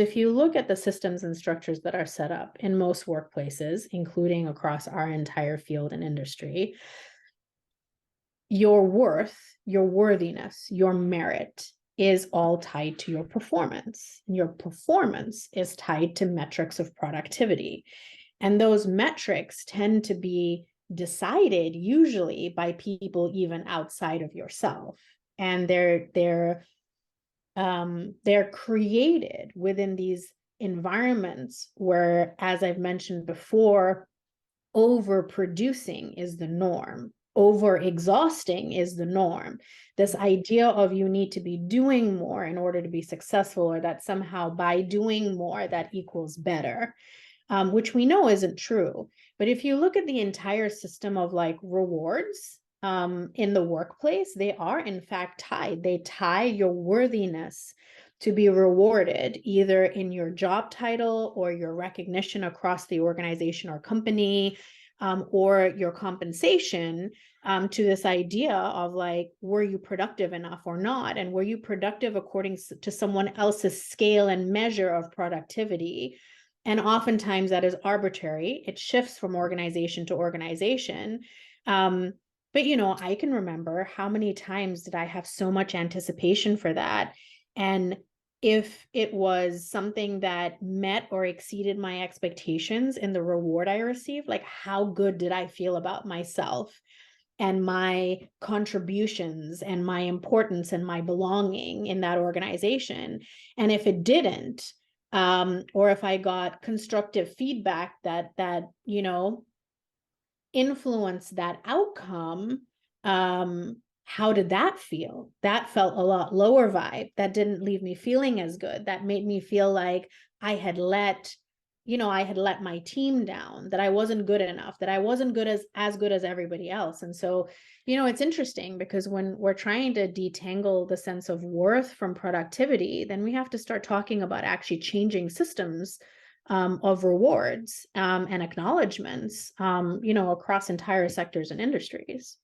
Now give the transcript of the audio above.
If you look at the systems and structures that are set up in most workplaces, including across our entire field and industry, your worth, your worthiness, your merit is all tied to your performance. Your performance is tied to metrics of productivity. And those metrics tend to be decided usually by people even outside of yourself. And they're created within these environments where, as I've mentioned before, overproducing is the norm. Over exhausting is the norm. This idea of you need to be doing more in order to be successful, or that somehow by doing more that equals better, which we know isn't true. But if you look at the entire system of like rewards in the workplace, they are in fact tied. They tie your worthiness to be rewarded either in your job title or your recognition across the organization or company, or your compensation, to this idea of like, were you productive enough or not? And were you productive according to someone else's scale and measure of productivity? And oftentimes that is arbitrary. It shifts from organization to organization. But, you know, I can remember how many times did I have so much anticipation for that. And if it was something that met or exceeded my expectations in the reward I received, like how good did I feel about myself and my contributions and my importance and my belonging in that organization? And if it didn't, or if I got constructive feedback that you know, influenced that outcome, how did that feel? That felt a lot lower vibe. That didn't leave me feeling as good. That made me feel like I had let my team down, that I wasn't good enough, that I wasn't as good as everybody else. And so, you know, it's interesting because when we're trying to detangle the sense of worth from productivity, then we have to start talking about actually changing systems of rewards and acknowledgments, you know, across entire sectors and industries.